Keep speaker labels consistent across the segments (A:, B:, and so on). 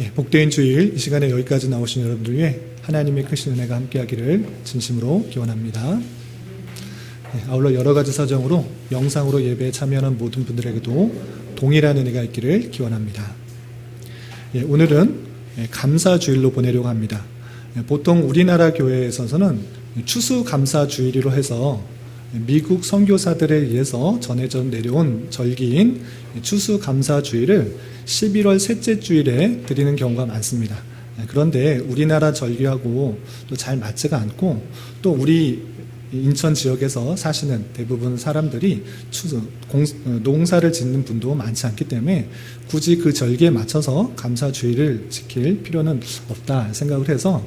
A: 복된 주일 이 시간에 여기까지 나오신 여러분들 위해 하나님의 크신 은혜가 함께하기를 진심으로 기원합니다. 아울러 여러 가지 사정으로 영상으로 예배에 참여하는 모든 분들에게도 동일한 은혜가 있기를 기원합니다. 오늘은 감사주일로 보내려고 합니다. 보통 우리나라 교회에서는 추수감사주일로 해서 미국 선교사들에 의해서 전해져 내려온 절기인 추수감사주일을 11월 셋째 주일에 드리는 경우가 많습니다. 그런데 우리나라 절기하고 또 잘 맞지가 않고, 또 우리 인천 지역에서 사시는 대부분 사람들이 농사를 짓는 분도 많지 않기 때문에 굳이 그 절기에 맞춰서 감사주일을 지킬 필요는 없다 생각을 해서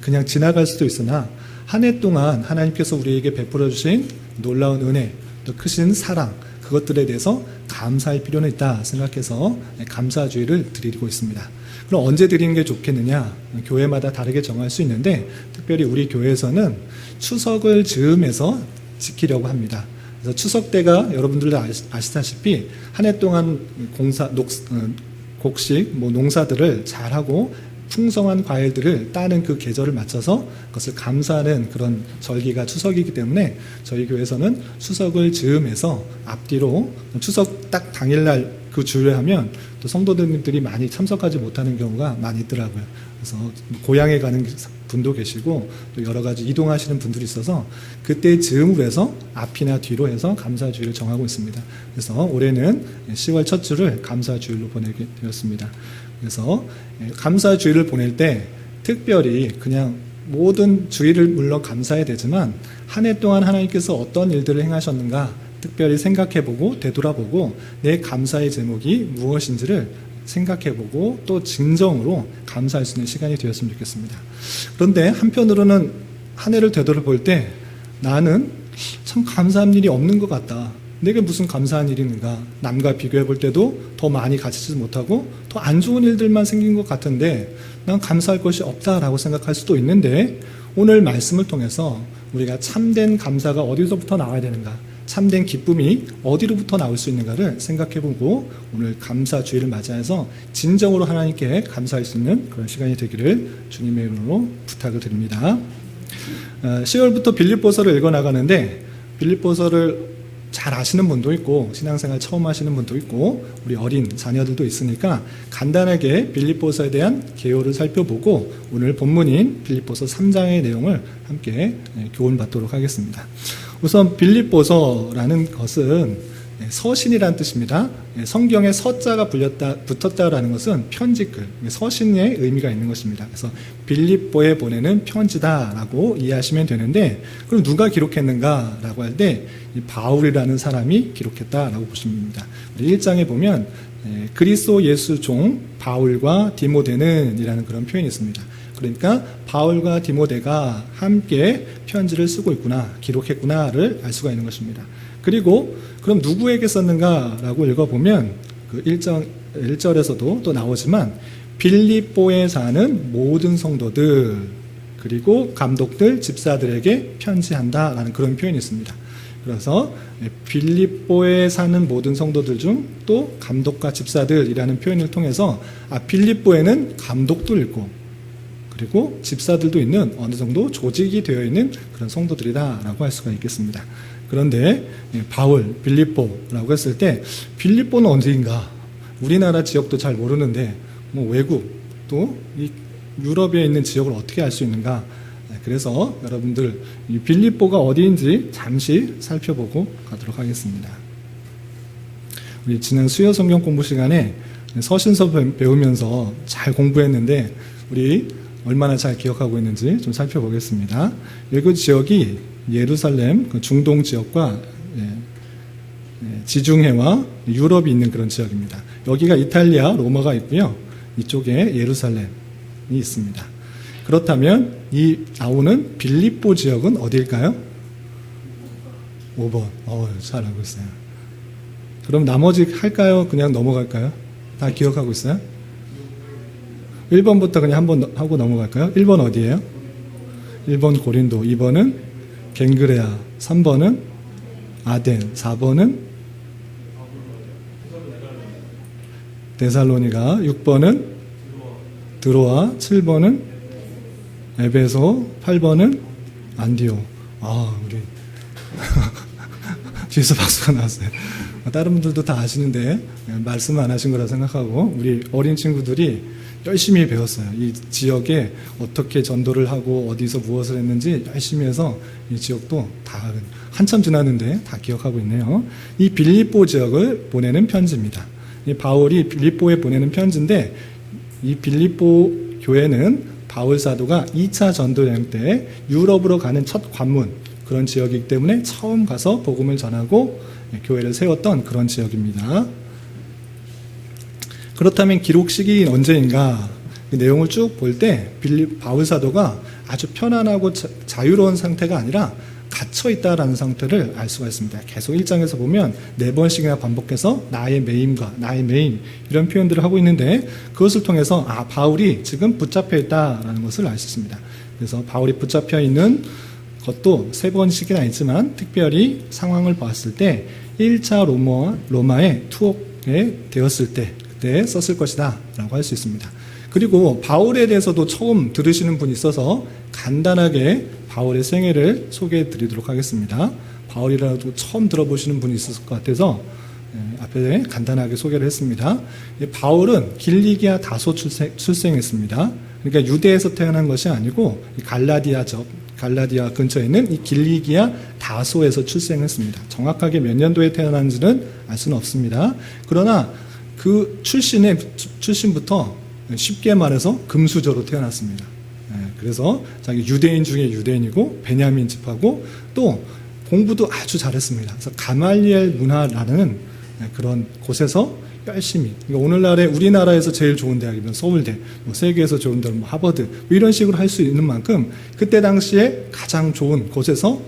A: 그냥 지나갈 수도 있으나 한 해 동안 하나님께서 우리에게 베풀어 주신 놀라운 은혜, 또 크신 사랑, 그것들에 대해서 감사할 필요는 있다 생각해서 감사주일을 드리고 있습니다. 그럼 언제 드리는 게 좋겠느냐? 교회마다 다르게 정할 수 있는데, 특별히 우리 교회에서는 추석을 즈음해서 지키려고 합니다. 그래서 추석 때가 여러분들도 아시다시피 한 해 동안 곡식, 농사들을 잘하고 풍성한 과일들을 따는 그 계절을 맞춰서 그것을 감사하는 그런 절기가 추석이기 때문에 저희 교회에서는 추석을 즈음해서 앞뒤로 추석 딱 당일날 그 주일에 하면 또 성도들이 많이 참석하지 못하는 경우가 많이 있더라고요. 그래서 고향에 가는 분도 계시고 또 여러 가지 이동하시는 분들이 있어서 그때 즈음으로 해서 앞이나 뒤로 해서 감사주일을 정하고 있습니다. 그래서 올해는 10월 첫 주를 감사주일로 보내게 되었습니다. 그래서 감사주일을 보낼 때 특별히 그냥 모든 주일을 물론 감사해야 되지만 한 해 동안 하나님께서 어떤 일들을 행하셨는가 특별히 생각해보고 되돌아보고 내 감사의 제목이 무엇인지를 생각해보고 또 진정으로 감사할 수 있는 시간이 되었으면 좋겠습니다. 그런데 한편으로는 한 해를 되돌아볼 때 나는 참 감사한 일이 없는 것 같다. 내게 무슨 감사한 일이 있는가? 남과 비교해 볼 때도 더 많이 가지지 못하고 더 안 좋은 일들만 생긴 것 같은데 난 감사할 것이 없다라고 생각할 수도 있는데, 오늘 말씀을 통해서 우리가 참된 감사가 어디서부터 나와야 되는가, 참된 기쁨이 어디로부터 나올 수 있는가를 생각해보고 오늘 감사주일을 맞이해서 진정으로 하나님께 감사할 수 있는 그런 시간이 되기를 주님의 이름으로 부탁을 드립니다. 10월부터 빌립보서를 읽어나가는데, 빌립보서를 잘 아시는 분도 있고 신앙생활 처음 하시는 분도 있고 우리 어린 자녀들도 있으니까 간단하게 빌립보서에 대한 개요를 살펴보고 오늘 본문인 빌립보서 3장의 내용을 함께 교훈받도록 하겠습니다. 우선 빌립보서라는 것은 서신이라는 뜻입니다. 성경에 서자가 붙었다라는 것은 편지글, 서신의 의미가 있는 것입니다. 그래서 빌립보에 보내는 편지다라고 이해하시면 되는데, 그럼 누가 기록했는가라고 할 때 바울이라는 사람이 기록했다라고 보시면 됩니다. 1장에 보면 그리스도 예수 종 바울과 디모데는 이라는 그런 표현이 있습니다. 그러니까 바울과 디모데가 함께 편지를 쓰고 있구나, 기록했구나를 알 수가 있는 것입니다. 그리고 그럼 누구에게 썼는가라고 읽어보면 그 1절에서도 또 나오지만 빌립보에 사는 모든 성도들 그리고 감독들, 집사들에게 편지한다라는 그런 표현이 있습니다. 그래서 빌립보에 사는 모든 성도들 중 또 감독과 집사들이라는 표현을 통해서 빌립보에는 감독도 있고 그리고 집사들도 있는 어느 정도 조직이 되어 있는 그런 성도들이다라고 할 수가 있겠습니다. 그런데 바울, 빌립보라고 했을 때 빌립보는 어디인가? 우리나라 지역도 잘 모르는데 외국 또 이 유럽에 있는 지역을 어떻게 알 수 있는가? 그래서 여러분들 이 빌립보가 어디인지 잠시 살펴보고 가도록 하겠습니다. 우리 지난 수요 성경 공부 시간에 서신서 배우면서 잘 공부했는데 우리 얼마나 잘 기억하고 있는지 좀 살펴보겠습니다. 여기 지역이 예루살렘 중동 지역과 지중해와 유럽이 있는 그런 지역입니다. 여기가 이탈리아 로마가 있고요. 이쪽에 예루살렘이 있습니다. 그렇다면 이 나오는 빌립보 지역은 어디일까요? 5번. 잘 알고 있어요. 그럼 나머지 할까요? 그냥 넘어갈까요? 다 기억하고 있어요? 1번부터 그냥 한번 하고 넘어갈까요? 1번 어디예요? 1번 고린도, 2번은 갱그레아, 3번은 아덴, 4번은 데살로니가, 6번은 드로아, 7번은 에베소, 8번은 안디오. 우리 뒤에서 박수가 나왔어요. 다른 분들도 다 아시는데 말씀 안 하신 거라 생각하고 우리 어린 친구들이 열심히 배웠어요. 이 지역에 어떻게 전도를 하고 어디서 무엇을 했는지 열심히 해서 이 지역도 다 한참 지났는데 다 기억하고 있네요. 이 빌립보 지역을 보내는 편지입니다. 이 바울이 빌립보에 보내는 편지인데 이 빌립보 교회는 바울 사도가 2차 전도 여행 때 유럽으로 가는 첫 관문 그런 지역이기 때문에 처음 가서 복음을 전하고 교회를 세웠던 그런 지역입니다. 그렇다면 기록 시기인 언제인가? 그 내용을 쭉 볼 때 바울 사도가 아주 편안하고 자유로운 상태가 아니라 갇혀 있다라는 상태를 알 수가 있습니다. 계속 1장에서 보면 4번씩이나 반복해서 나의 매임과 나의 매임 이런 표현들을 하고 있는데 그것을 통해서 바울이 지금 붙잡혀 있다라는 것을 알 수 있습니다. 그래서 바울이 붙잡혀 있는 것도 3번씩이나 있지만 특별히 상황을 봤을 때 1차 로마에 투옥에 되었을 때 그때 썼을 것이다 라고 할 수 있습니다. 그리고 바울에 대해서도 처음 들으시는 분이 있어서 간단하게 바울의 생애를 소개해 드리도록 하겠습니다. 바울이라도 처음 들어보시는 분이 있을 것 같아서 앞에 간단하게 소개를 했습니다. 바울은 길리기아 다소 출생했습니다. 그러니까 유대에서 태어난 것이 아니고 갈라디아 근처에 있는 이 길리기아 다소에서 출생했습니다. 정확하게 몇 년도에 태어난지는 알 수는 없습니다. 그러나 그 출신부터 쉽게 말해서 금수저로 태어났습니다. 그래서 자기 유대인 중에 유대인이고 베냐민 집하고 또 공부도 아주 잘했습니다. 그래서 가말리엘 문화라는 그런 곳에서 열심히 그러니까 오늘날에 우리나라에서 제일 좋은 대학이면 서울대, 세계에서 좋은 대학 하버드 이런 식으로 할 수 있는 만큼 그때 당시에 가장 좋은 곳에서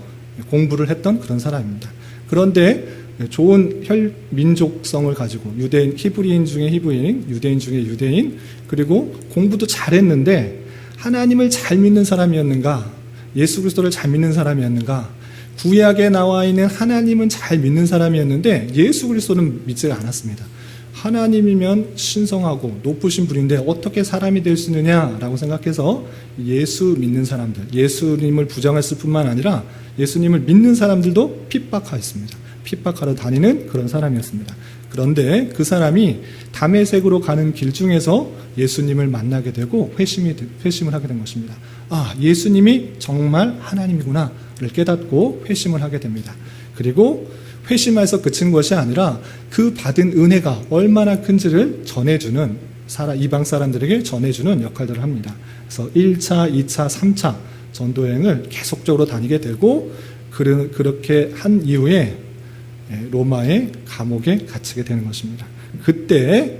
A: 공부를 했던 그런 사람입니다. 그런데 좋은 민족성을 가지고 유대인, 히브리인 중에 히브리인, 유대인 중에 유대인 그리고 공부도 잘했는데 하나님을 잘 믿는 사람이었는가? 예수 그리스도를 잘 믿는 사람이었는가? 구약에 나와 있는 하나님은 잘 믿는 사람이었는데 예수 그리스도는 믿지 않았습니다. 하나님이면 신성하고 높으신 분인데 어떻게 사람이 될 수 있느냐라고 생각해서 예수 믿는 사람들, 예수님을 부정했을 뿐만 아니라 예수님을 믿는 사람들도 핍박하였습니다. 핍박하러 다니는 그런 사람이었습니다. 그런데 그 사람이 다메섹으로 가는 길 중에서 예수님을 만나게 되고 회심을 하게 된 것입니다. 예수님이 정말 하나님이구나를 깨닫고 회심을 하게 됩니다. 그리고 회심해서 그친 것이 아니라 그 받은 은혜가 얼마나 큰지를 전해주는 이방 사람들에게 전해주는 역할들을 합니다. 그래서 1차, 2차, 3차 전도여행을 계속적으로 다니게 되고 그렇게 한 이후에 로마의 감옥에 갇히게 되는 것입니다. 그때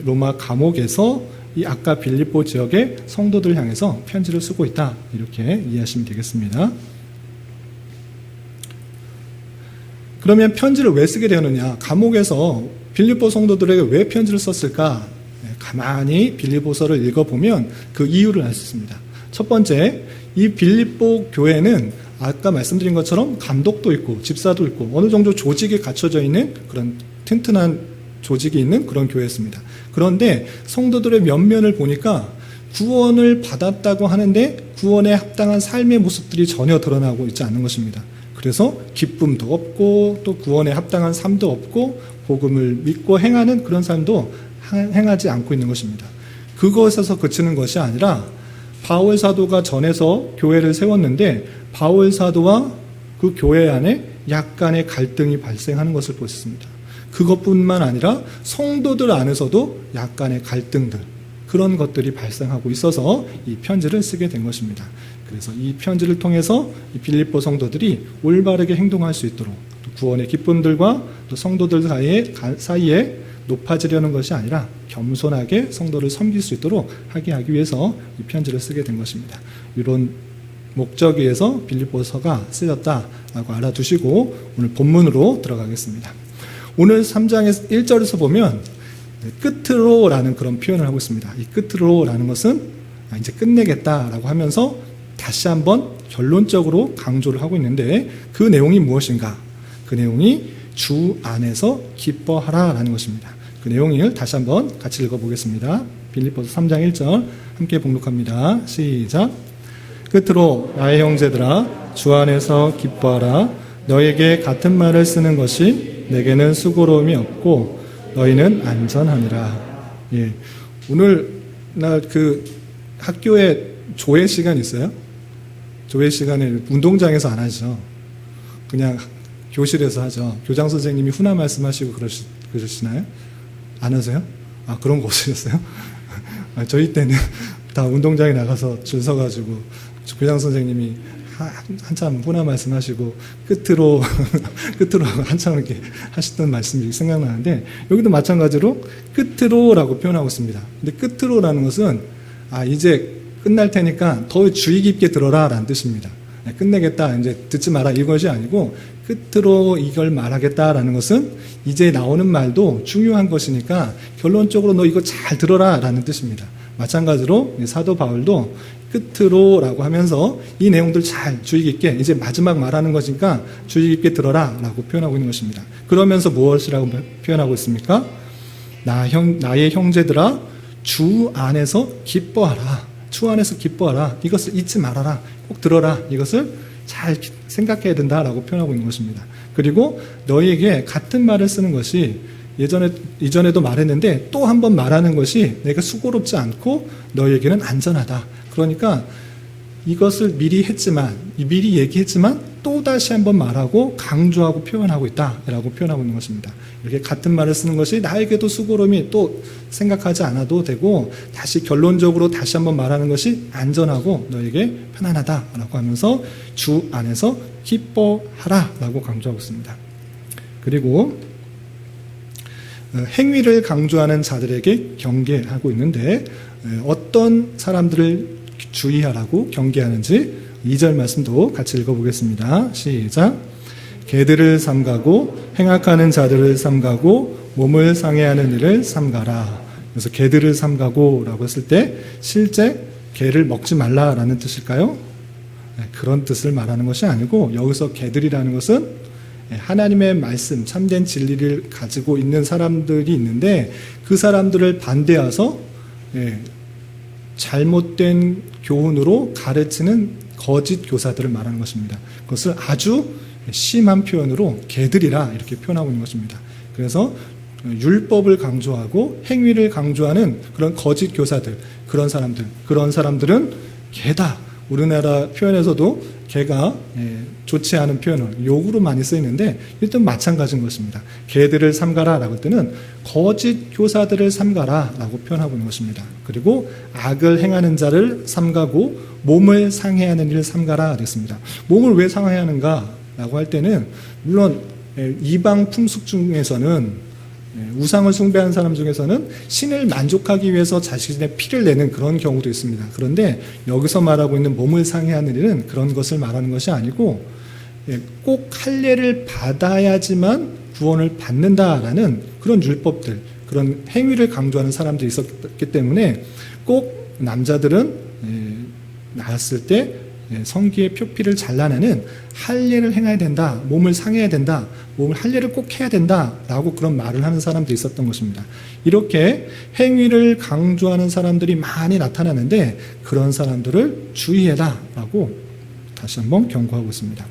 A: 로마 감옥에서 이 아까 빌립보 지역의 성도들 향해서 편지를 쓰고 있다 이렇게 이해하시면 되겠습니다. 그러면 편지를 왜 쓰게 되었느냐? 감옥에서 빌립보 성도들에게 왜 편지를 썼을까? 가만히 빌립보서를 읽어보면 그 이유를 알 수 있습니다. 첫 번째, 이 빌립보 교회는 아까 말씀드린 것처럼 감독도 있고 집사도 있고 어느 정도 조직이 갖춰져 있는 그런 튼튼한 조직이 있는 그런 교회였습니다. 그런데 성도들의 면면을 보니까 구원을 받았다고 하는데 구원에 합당한 삶의 모습들이 전혀 드러나고 있지 않는 것입니다. 그래서 기쁨도 없고 또 구원에 합당한 삶도 없고 복음을 믿고 행하는 그런 삶도 행하지 않고 있는 것입니다. 그것에서 그치는 것이 아니라 바울 사도가 전에서 교회를 세웠는데 바울 사도와 그 교회 안에 약간의 갈등이 발생하는 것을 볼 수 있습니다. 그것뿐만 아니라 성도들 안에서도 약간의 갈등들 그런 것들이 발생하고 있어서 이 편지를 쓰게 된 것입니다. 그래서 이 편지를 통해서 이 빌립보 성도들이 올바르게 행동할 수 있도록 또 구원의 기쁨들과 또 성도들 사이에 높아지려는 것이 아니라 겸손하게 성도를 섬길 수 있도록 하기 위해서 이 편지를 쓰게 된 것입니다. 이런 목적에 의해서 빌립보서가 쓰였다라고 알아두시고 오늘 본문으로 들어가겠습니다. 오늘 3장에서 1절에서 보면 끝으로라는 그런 표현을 하고 있습니다. 이 끝으로라는 것은 이제 끝내겠다라고 하면서 다시 한번 결론적으로 강조를 하고 있는데 그 내용이 무엇인가? 그 내용이 주 안에서 기뻐하라라는 것입니다. 그 내용을 다시 한번 같이 읽어보겠습니다. 빌립보서 3장 1절 함께 봉독합니다. 시작. 끝으로 나의 형제들아 주 안에서 기뻐하라. 너에게 같은 말을 쓰는 것이 내게는 수고로움이 없고 너희는 안전하니라. 예. 오늘 날 그 학교에 조회 시간 있어요? 조회 시간에 운동장에서 안 하죠. 그냥 교실에서 하죠. 교장 선생님이 훈화 말씀하시고 그러시나요? 안 하세요? 아, 그런 거 없으셨어요? 저희 때는 다 운동장에 나가서 줄 서가지고 교장 선생님이 한참 훈화 말씀하시고 끝으로 한참 이렇게 하시던 말씀이 생각나는데, 여기도 마찬가지로 끝으로라고 표현하고 있습니다. 근데 끝으로라는 것은 이제 끝날 테니까 더 주의 깊게 들어라 라는 뜻입니다. 끝내겠다, 이제 듣지 마라, 이것이 아니고 끝으로 이걸 말하겠다라는 것은 이제 나오는 말도 중요한 것이니까 결론적으로 너 이거 잘 들어라 라는 뜻입니다. 마찬가지로 사도 바울도 끝으로라고 하면서 이 내용들 잘 주의 깊게, 이제 마지막 말하는 것이니까 주의 깊게 들어라 라고 표현하고 있는 것입니다. 그러면서 무엇이라고 표현하고 있습니까? 나의 형제들아 주 안에서 기뻐하라. 주 안에서 기뻐하라. 이것을 잊지 말아라. 꼭 들어라. 이것을 잘 생각해야 된다라고 표현하고 있는 것입니다. 그리고 너희에게 같은 말을 쓰는 것이 이전에도 말했는데 또 한 번 말하는 것이 내가 수고롭지 않고 너희에게는 안전하다. 그러니까 이것을 미리 얘기했지만 또 다시 한번 말하고 강조하고 표현하고 있다라고 표현하고 있는 것입니다. 이렇게 같은 말을 쓰는 것이 나에게도 수고로움이, 또 생각하지 않아도 되고 다시 결론적으로 다시 한번 말하는 것이 안전하고 너에게 편안하다라고 하면서 주 안에서 기뻐하라라고 강조하고 있습니다. 그리고 행위를 강조하는 자들에게 경계하고 있는데, 어떤 사람들을 주의하라고 경계하는지 2절 말씀도 같이 읽어보겠습니다. 시작. 개들을 삼가고 행악하는 자들을 삼가고 몸을 상해하는 일을 삼가라. 그래서 개들을 삼가고 라고 했을 때 실제 개를 먹지 말라라는 뜻일까요? 그런 뜻을 말하는 것이 아니고, 여기서 개들이라는 것은 하나님의 말씀, 참된 진리를 가지고 있는 사람들이 있는데 그 사람들을 반대해서 잘못된 교훈으로 가르치는 거짓 교사들을 말하는 것입니다. 그것을 아주 심한 표현으로 개들이라 이렇게 표현하고 있는 것입니다. 그래서 율법을 강조하고 행위를 강조하는 그런 거짓 교사들, 그런 사람들은 개다. 우리나라 표현에서도 개가 좋지 않은 표현을 욕으로 많이 쓰이는데 일단 마찬가지인 것입니다. 개들을 삼가라라고 할 때는 거짓 교사들을 삼가라라고 표현하고 있는 것입니다. 그리고 악을 행하는 자를 삼가고 몸을 상해하는 일을 삼가라 그랬습니다. 몸을 왜 상해하는가라고 할 때는 물론 이방 풍습 중에서는 우상을 숭배하는 사람 중에서는 신을 만족하기 위해서 자신의 피를 내는 그런 경우도 있습니다. 그런데 여기서 말하고 있는 몸을 상해하는 일은 그런 것을 말하는 것이 아니고 꼭 할례를 받아야지만 구원을 받는다라는 그런 율법들, 그런 행위를 강조하는 사람들이 있었기 때문에 꼭 남자들은 낳았을 때 성기의 표피를 잘라내는 할례를 행해야 된다, 몸을 상해야 된다, 몸을 할례를 꼭 해야 된다라고 그런 말을 하는 사람도 있었던 것입니다. 이렇게 행위를 강조하는 사람들이 많이 나타나는데 그런 사람들을 주의해라라고 다시 한번 경고하고 있습니다.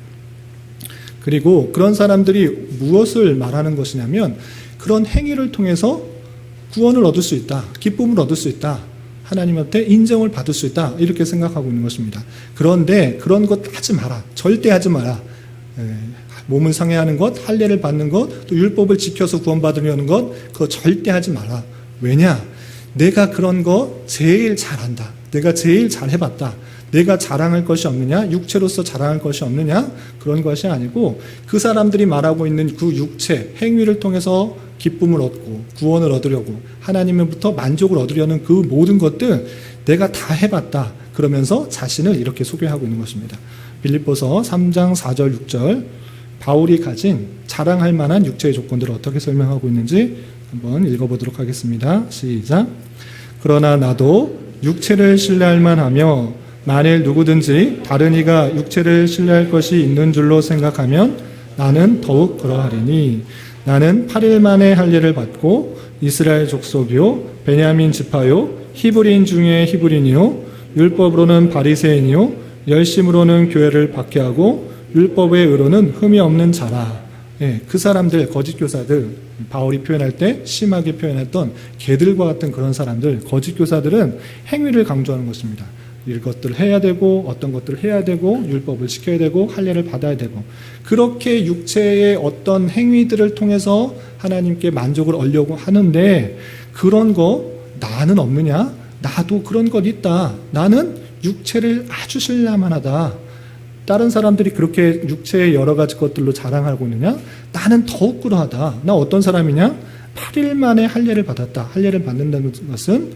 A: 그리고 그런 사람들이 무엇을 말하는 것이냐면 그런 행위를 통해서 구원을 얻을 수 있다, 기쁨을 얻을 수 있다, 하나님한테 인정을 받을 수 있다, 이렇게 생각하고 있는 것입니다. 그런데 그런 것 하지 마라. 절대 하지 마라. 몸을 상해하는 것, 할례를 받는 것, 또 율법을 지켜서 구원받으려는 것, 그거 절대 하지 마라. 왜냐? 내가 그런 거 제일 잘한다. 내가 제일 잘 해봤다. 내가 자랑할 것이 없느냐? 육체로서 자랑할 것이 없느냐? 그런 것이 아니고 그 사람들이 말하고 있는 그 육체, 행위를 통해서 기쁨을 얻고 구원을 얻으려고 하나님으로부터 만족을 얻으려는 그 모든 것들 내가 다 해봤다. 그러면서 자신을 이렇게 소개하고 있는 것입니다. 빌립보서 3장 4절 6절 바울이 가진 자랑할 만한 육체의 조건들을 어떻게 설명하고 있는지 한번 읽어보도록 하겠습니다. 시작. 그러나 나도 육체를 신뢰할 만하며 만일 누구든지 다른 이가 육체를 신뢰할 것이 있는 줄로 생각하면 나는 더욱 그러하리니 나는 8일 만에 할례를 받고 이스라엘 족속이요 베냐민 지파요 히브리인 중에 히브리인이요 율법으로는 바리새인이요 열심으로는 교회를 박해하고 율법의 의로는 흠이 없는 자라. 예, 그 사람들, 거짓 교사들, 바울이 표현할 때 심하게 표현했던 개들과 같은 그런 사람들, 거짓 교사들은 행위를 강조하는 것입니다. 이것들을 해야 되고 어떤 것들을 해야 되고 율법을 지켜야 되고 할례를 받아야 되고 그렇게 육체의 어떤 행위들을 통해서 하나님께 만족을 얻으려고 하는데 그런 거 나는 없느냐? 나도 그런 것 있다. 나는 육체를 아주 신뢰만하다. 다른 사람들이 그렇게 육체의 여러 가지 것들로 자랑하고 있느냐? 나는 더욱 그러하다. 나 어떤 사람이냐? 8일 만에 할례를 받았다. 할례를 받는다는 것은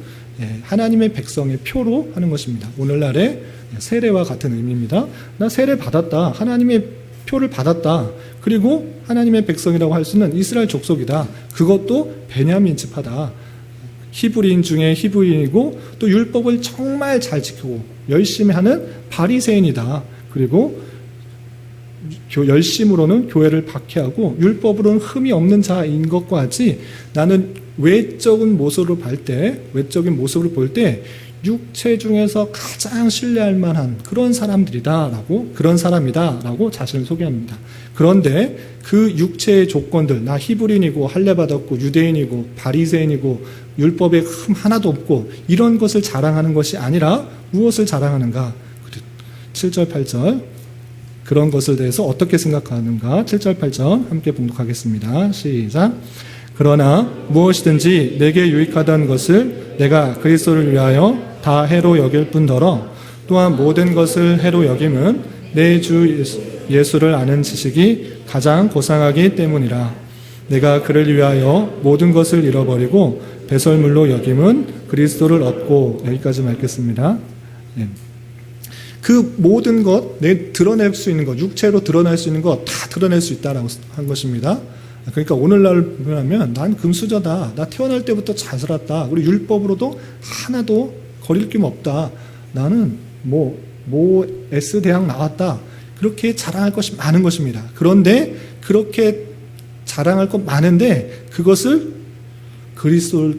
A: 하나님의 백성의 표로 하는 것입니다. 오늘날의 세례와 같은 의미입니다. 나 세례 받았다. 하나님의 표를 받았다. 그리고 하나님의 백성이라고 할 수는 이스라엘 족속이다. 그것도 베냐민 지파다. 히브리인 중에 히브리인이고 또 율법을 정말 잘 지키고 열심히 하는 바리새인이다. 그리고 열심으로는 교회를 박해하고 율법으로는 흠이 없는 자인 것과 같이 나는 외적인 모습을 볼 때 육체 중에서 가장 신뢰할 만한 그런 사람들이다라고 그런 사람이다라고 자신을 소개합니다. 그런데 그 육체의 조건들 나 히브리인이고 할례 받았고 유대인이고 바리새인이고 율법에 흠 하나도 없고 이런 것을 자랑하는 것이 아니라 무엇을 자랑하는가? 7절 8절 그런 것에 대해서 어떻게 생각하는가? 7절 8절 함께 봉독하겠습니다. 시작. 그러나 무엇이든지 내게 유익하다는 것을 내가 그리스도를 위하여 다 해로 여길 뿐더러 또한 모든 것을 해로 여김은 내 주 예수를 아는 지식이 가장 고상하기 때문이라. 내가 그를 위하여 모든 것을 잃어버리고 배설물로 여김은 그리스도를 얻고. 여기까지 읽겠습니다. 그 모든 것, 내 드러낼 수 있는 것, 육체로 드러낼 수 있는 것 다 드러낼 수 있다라고 한 것입니다. 그러니까 오늘날 보면 난 금수저다. 나 태어날 때부터 잘 살았다. 우리 율법으로도 하나도 거릴 낌 없다. 나는 S대학 나왔다. 그렇게 자랑할 것이 많은 것입니다. 그런데 그렇게 자랑할 것 많은데 그것을 그리스도를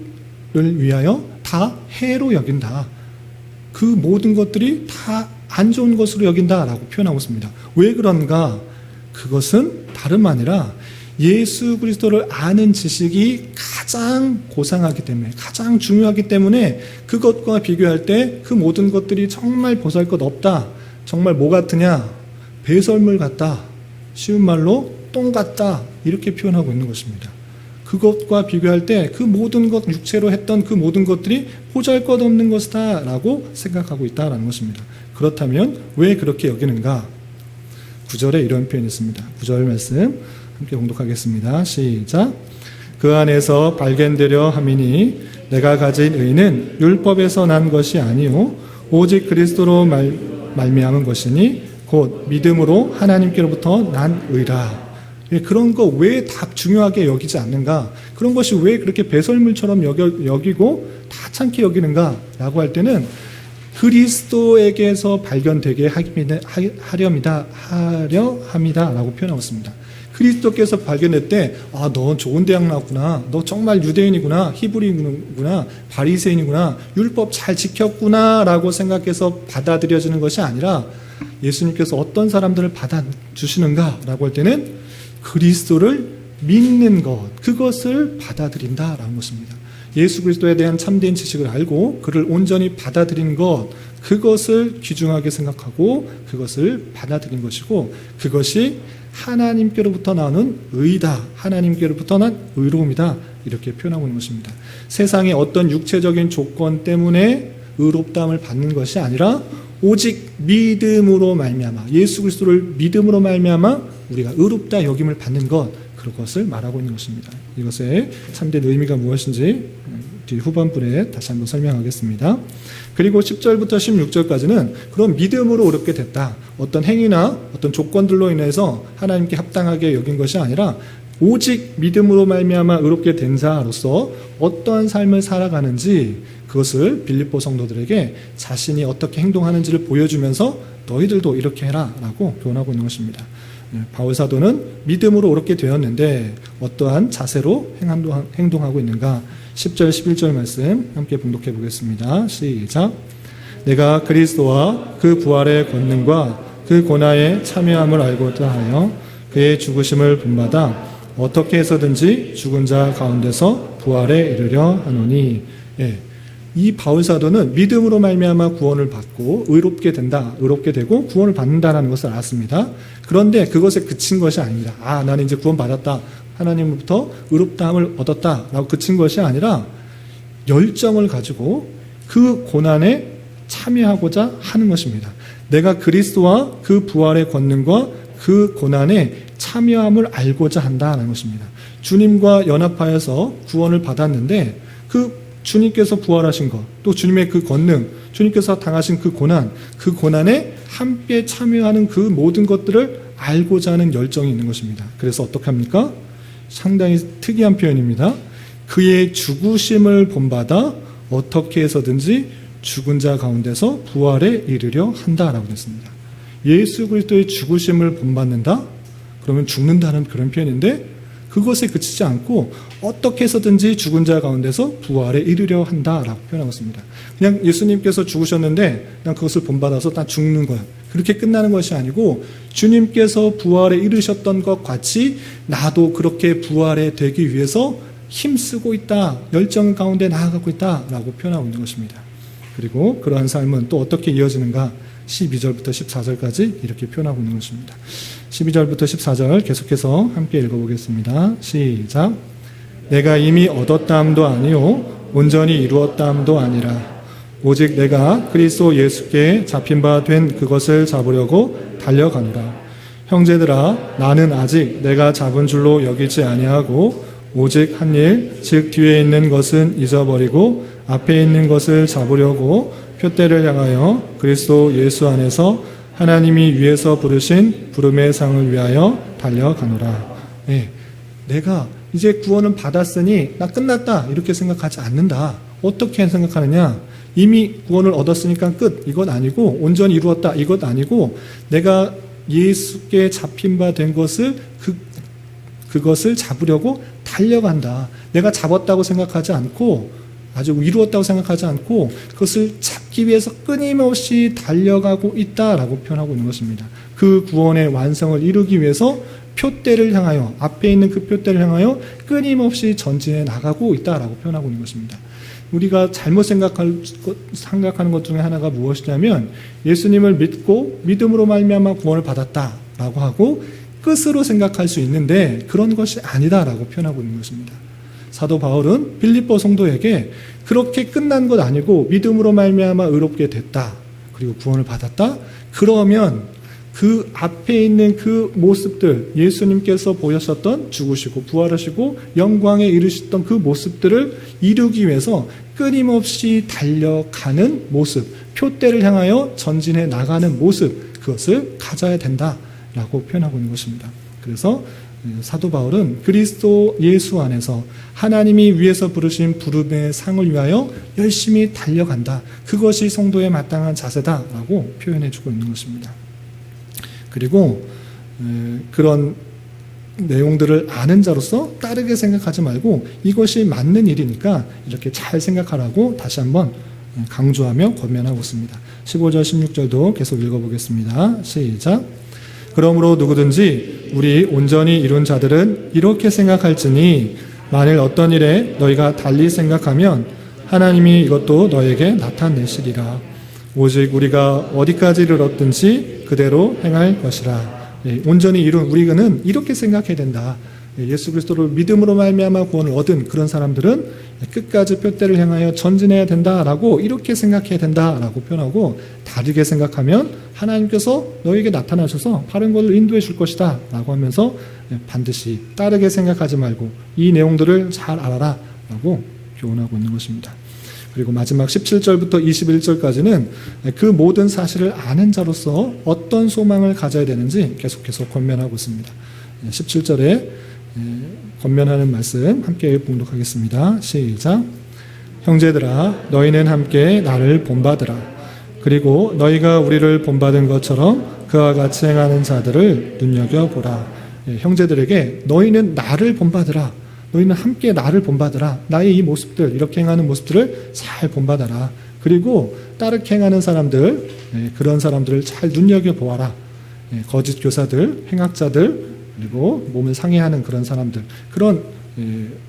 A: 위하여 다 해로 여긴다. 그 모든 것들이 다 안 좋은 것으로 여긴다라고 표현하고 있습니다. 왜 그런가? 그것은 다름 아니라 예수 그리스도를 아는 지식이 가장 고상하기 때문에 가장 중요하기 때문에 그것과 비교할 때 그 모든 것들이 정말 보잘것없다. 정말 뭐 같으냐? 배설물 같다. 쉬운 말로 똥 같다. 이렇게 표현하고 있는 것입니다. 그것과 비교할 때 그 모든 것 육체로 했던 그 모든 것들이 보잘것없는 것이다 라고 생각하고 있다라는 것입니다. 그렇다면 왜 그렇게 여기는가? 9절에 이런 표현이 있습니다. 9절 말씀 함께 봉독하겠습니다. 시작. 그 안에서 발견되려 함이니 내가 가진 의는 율법에서 난 것이 아니요 오직 그리스도로 말미암은 것이니 곧 믿음으로 하나님께로부터 난 의라. 그런 거 왜 다 중요하게 여기지 않는가? 그런 것이 왜 그렇게 배설물처럼 여기고 다 참게 여기는가? 라고 할 때는 그리스도에게서 발견되게 하려 합니다 라고 표현하고 있습니다. 그리스도께서 발견할 때 너 좋은 대학 나왔구나. 너 정말 유대인이구나. 히브리인이구나. 바리새인이구나. 율법 잘 지켰구나 라고 생각해서 받아들여지는 것이 아니라 예수님께서 어떤 사람들을 받아주시는가 라고 할 때는 그리스도를 믿는 것, 그것을 받아들인다라는 것입니다. 예수 그리스도에 대한 참된 지식을 알고 그를 온전히 받아들인 것, 그것을 귀중하게 생각하고 그것을 받아들인 것이고 그것이 하나님께로부터 나오는 의다. 하나님께로부터 난 의로움이다. 이렇게 표현하고 있는 것입니다. 세상의 어떤 육체적인 조건 때문에 의롭다함을 받는 것이 아니라 오직 믿음으로 말미암아 예수 그리스도를 믿음으로 말미암아 우리가 의롭다 여김을 받는 것 그것을 말하고 있는 것입니다. 이것의 참된 의미가 무엇인지 뒤 후반부에 다시 한번 설명하겠습니다. 그리고 10절부터 16절까지는 그런 믿음으로 의롭게 됐다. 어떤 행위나 어떤 조건들로 인해서 하나님께 합당하게 여긴 것이 아니라 오직 믿음으로 말미암아 의롭게 된 자로서 어떠한 삶을 살아가는지 그것을 빌립보 성도들에게 자신이 어떻게 행동하는지를 보여주면서 너희들도 이렇게 해라 라고 교훈하고 있는 것입니다. 바울 사도는 믿음으로 옳게 되었는데 어떠한 자세로 행동하고 있는가? 10절 11절 말씀 함께 봉독해 보겠습니다. 시작. 내가 그리스도와 그 부활의 권능과 그 고난에 참여함을 알고자 하여 그의 죽으심을 본받아 어떻게 해서든지 죽은 자 가운데서 부활에 이르려 하노니. 이 바울 사도는 믿음으로 말미암아 구원을 받고 의롭게 되고 구원을 받는다라는 것을 알았습니다. 그런데 그것에 그친 것이 아닙니다. 나는 이제 구원 받았다, 하나님으로부터 의롭다함을 얻었다라고 그친 것이 아니라 열정을 가지고 그 고난에 참여하고자 하는 것입니다. 내가 그리스도와 그 부활의 권능과 그 고난에 참여함을 알고자 한다는 것입니다. 주님과 연합하여서 구원을 받았는데 그 주님께서 부활하신 것, 또 주님의 그 권능, 주님께서 당하신 그 고난에 함께 참여하는 그 모든 것들을 알고자 하는 열정이 있는 것입니다. 그래서 어떻게 합니까? 상당히 특이한 표현입니다. 그의 죽으심을 본받아 어떻게 해서든지 죽은 자 가운데서 부활에 이르려 한다라고 했습니다. 예수 그리스도의 죽으심을 본받는다? 그러면 죽는다는 그런 표현인데 그것에 그치지 않고 어떻게 해서든지 죽은 자 가운데서 부활에 이르려 한다라고 표현하고 있습니다. 그냥 예수님께서 죽으셨는데 그냥 그것을 본받아서 딱 죽는 거예요. 그렇게 끝나는 것이 아니고 주님께서 부활에 이르셨던 것 같이 나도 그렇게 부활에 되기 위해서 힘쓰고 있다, 열정 가운데 나아가고 있다라고 표현하고 있는 것입니다. 그리고 그러한 삶은 또 어떻게 이어지는가? 12절부터 14절까지 이렇게 표현하고 있는 것입니다. 12절부터 14절 계속해서 함께 읽어보겠습니다. 시작. 내가 이미 얻었다함도 아니요 온전히 이루었다함도 아니라 오직 내가 그리스도 예수께 잡힌 바 된 그것을 잡으려고 달려가노라. 형제들아, 나는 아직 내가 잡은 줄로 여기지 아니하고 오직 한 일, 즉 뒤에 있는 것은 잊어버리고 앞에 있는 것을 잡으려고 표대를 향하여 그리스도 예수 안에서 하나님이 위에서 부르신 부름의 상을 위하여 달려가노라. 내가 이제 구원은 받았으니 나 끝났다 이렇게 생각하지 않는다. 어떻게 생각하느냐? 이미 구원을 얻었으니까 끝, 이건 아니고 온전히 이루었다, 이것 아니고 내가 예수께 잡힌 바 된 것을 그것을 잡으려고 달려간다. 내가 잡았다고 생각하지 않고 아주 이루었다고 생각하지 않고 그것을 잡기 위해서 끊임없이 달려가고 있다라고 표현하고 있는 것입니다. 그 구원의 완성을 이루기 위해서 표대를 향하여, 앞에 있는 그 표대를 향하여 끊임없이 전진해 나가고 있다라고 표현하고 있는 것입니다. 우리가 잘못 생각하는 것 중에 하나가 무엇이냐면 예수님을 믿고 믿음으로 말미암아 구원을 받았다라고 하고 끝으로 생각할 수 있는데 그런 것이 아니다라고 표현하고 있는 것입니다. 사도 바울은 빌립보 성도에게 그렇게 끝난 것 아니고 믿음으로 말미암아 의롭게 됐다, 그리고 구원을 받았다, 그러면 그 앞에 있는 그 모습들, 예수님께서 보셨던 죽으시고 부활하시고 영광에 이르셨던 그 모습들을 이루기 위해서 끊임없이 달려가는 모습, 표대를 향하여 전진해 나가는 모습, 그것을 가져야 된다라고 표현하고 있는 것입니다. 그래서 사도 바울은 그리스도 예수 안에서 하나님이 위에서 부르신 부름의 상을 위하여 열심히 달려간다. 그것이 성도의 마땅한 자세다라고 표현해주고 있는 것입니다. 그리고 그런 내용들을 아는 자로서 다르게 생각하지 말고 이것이 맞는 일이니까 이렇게 잘 생각하라고 다시 한번 강조하며 권면하고 있습니다. 15절 16절도 계속 읽어보겠습니다. 시작. 그러므로 누구든지 우리 온전히 이룬 자들은 이렇게 생각할지니 만일 어떤 일에 너희가 달리 생각하면 하나님이 이것도 너에게 나타내시리라. 오직 우리가 어디까지 이르렀든지 그대로 행할 것이라. 온전히 이룬 우리는 이렇게 생각해야 된다. 예수 그리스도를 믿음으로 말미암아 구원을 얻은 그런 사람들은 끝까지 표대를 향하여 전진해야 된다라고 이렇게 생각해야 된다라고 표현하고, 다르게 생각하면 하나님께서 너에게 나타나셔서 바른 것을 인도해 줄 것이다 라고 하면서 반드시 다르게 생각하지 말고 이 내용들을 잘 알아라 라고 교훈하고 있는 것입니다. 그리고 마지막 17절부터 21절까지는 그 모든 사실을 아는 자로서 어떤 소망을 가져야 되는지 계속해서 권면하고 있습니다. 17절에 권면하는 말씀 함께 봉독하겠습니다. 시작. 형제들아, 너희는 함께 나를 본받으라. 그리고 너희가 우리를 본받은 것처럼 그와 같이 행하는 자들을 눈여겨보라. 형제들에게 너희는 나를 본받으라. 너희는 함께 나를 본받으라. 나의 이 모습들, 이렇게 행하는 모습들을 잘 본받아라. 그리고 따르게 행하는 사람들, 그런 사람들을 잘 눈여겨보아라. 거짓 교사들, 행악자들, 그리고 몸을 상해하는 그런 사람들, 그런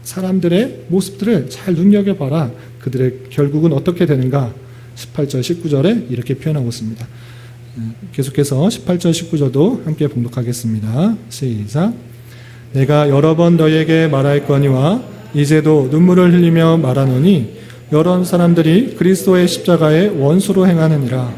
A: 사람들의 모습들을 잘 눈여겨봐라. 그들의 결국은 어떻게 되는가? 18절, 19절에 이렇게 표현하고 있습니다. 계속해서 18절, 19절도 함께 봉독하겠습니다. 시작. 내가 여러 번 너희에게 말하였거니와 이제도 눈물을 흘리며 말하노니 여러 사람들이 그리스도의 십자가의 원수로 행하느니라.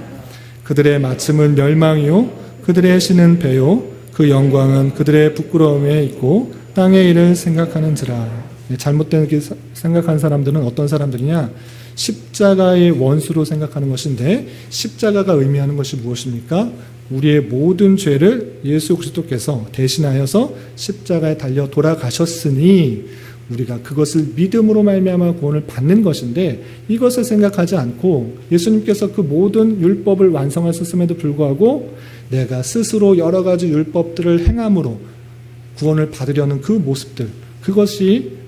A: 그들의 마침은 멸망이요 그들의 신은 배요 그 영광은 그들의 부끄러움에 있고 땅의 일을 생각하는지라. 잘못된 생각하는 사람들은 어떤 사람들이냐? 십자가의 원수로 생각하는 것인데, 십자가가 의미하는 것이 무엇입니까? 우리의 모든 죄를 예수 그리스도께서 대신하여서 십자가에 달려 돌아가셨으니 우리가 그것을 믿음으로 말미암아 구원을 받는 것인데, 이것을 생각하지 않고 예수님께서 그 모든 율법을 완성하셨음에도 불구하고 내가 스스로 여러 가지 율법들을 행함으로 구원을 받으려는 그 모습들, 그것이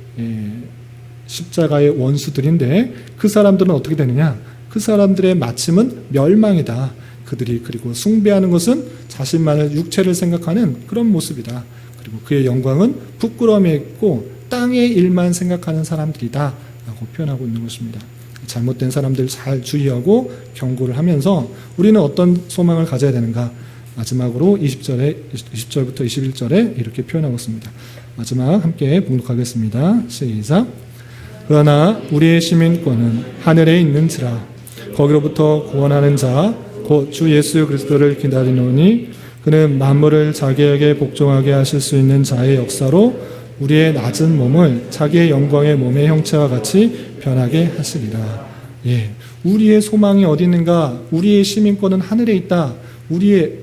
A: 십자가의 원수들인데, 그 사람들은 어떻게 되느냐? 그 사람들의 마침은 멸망이다. 그들이 그리고 숭배하는 것은 자신만의 육체를 생각하는 그런 모습이다. 그리고 그의 영광은 부끄러움에 있고 땅의 일만 생각하는 사람들이다 라고 표현하고 있는 것입니다. 잘못된 사람들 잘 주의하고 경고를 하면서 우리는 어떤 소망을 가져야 되는가? 마지막으로 20절부터 21절에 이렇게 표현하고 있습니다. 마지막 함께 봉독하겠습니다. 시작. 그러나 우리의 시민권은 하늘에 있는지라. 거기로부터 구원하는 자 곧 주 예수 그리스도를 기다리노니 그는 만물을 자기에게 복종하게 하실 수 있는 자의 역사로 우리의 낮은 몸을 자기의 영광의 몸의 형체와 같이 변하게 하시리라. 우리의 소망이 어디 있는가? 우리의 시민권은 하늘에 있다. 우리의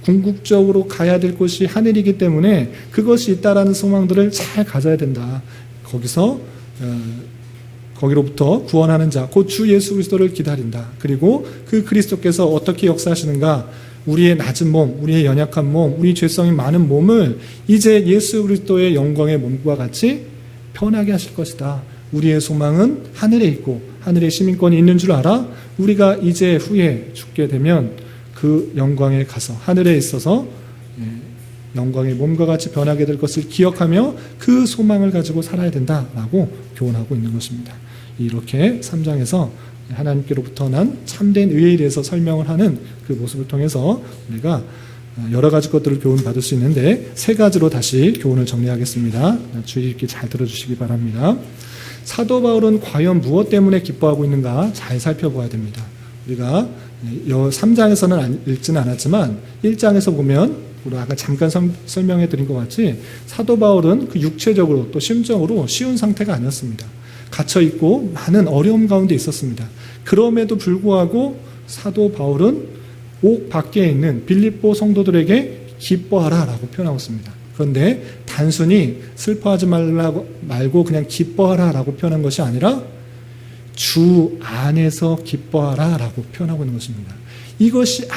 A: 궁극적으로 가야 될 곳이 하늘이기 때문에 그것이 있다라는 소망들을 잘 가져야 된다. 거기로부터 구원하는 자, 곧 주 예수 그리스도를 기다린다. 그리고 그 그리스도께서 어떻게 역사하시는가? 우리의 낮은 몸, 우리의 연약한 몸, 우리 죄성이 많은 몸을 이제 예수 그리스도의 영광의 몸과 같이 변하게 하실 것이다. 우리의 소망은 하늘에 있고 하늘의 시민권이 있는 줄 알아? 우리가 이제 후에 죽게 되면 그 영광에 가서 하늘에 있어서 영광의 몸과 같이 변하게 될 것을 기억하며 그 소망을 가지고 살아야 된다라고 교훈하고 있는 것입니다. 이렇게 3장에서 하나님께로부터 난 참된 의에 대해서 설명을 하는 그 모습을 통해서 우리가 여러 가지 것들을 교훈받을 수 있는데, 세 가지로 다시 교훈을 정리하겠습니다. 주의 깊게 잘 들어주시기 바랍니다. 사도 바울은 과연 무엇 때문에 기뻐하고 있는가 잘 살펴봐야 됩니다. 우리가 3장에서는 읽지는 않았지만 1장에서 보면 우리가 아까 잠깐 설명해 드린 것 같이 사도 바울은 그 육체적으로 또 심적으로 쉬운 상태가 아니었습니다. 갇혀있고 많은 어려움 가운데 있었습니다. 그럼에도 불구하고 사도 바울은 옥 밖에 있는 빌립보 성도들에게 기뻐하라 라고 표현하고 있습니다. 그런데 단순히 슬퍼하지 말고 그냥 기뻐하라 라고 표현한 것이 아니라 주 안에서 기뻐하라 라고 표현하고 있는 것입니다. 이것이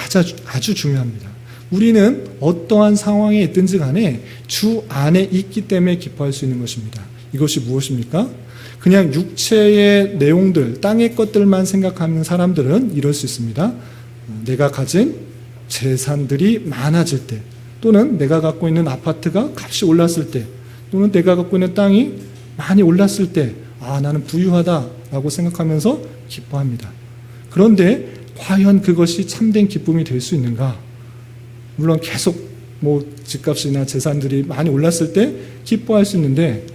A: 아주 중요합니다. 우리는 어떠한 상황에 있든지 간에 주 안에 있기 때문에 기뻐할 수 있는 것입니다. 이것이 무엇입니까? 그냥 육체의 내용들, 땅의 것들만 생각하는 사람들은 이럴 수 있습니다. 내가 가진 재산들이 많아질 때, 또는 내가 갖고 있는 아파트가 값이 올랐을 때, 또는 내가 갖고 있는 땅이 많이 올랐을 때, 나는 부유하다라고 생각하면서 기뻐합니다. 그런데 과연 그것이 참된 기쁨이 될 수 있는가? 물론 계속 집값이나 재산들이 많이 올랐을 때 기뻐할 수 있는데,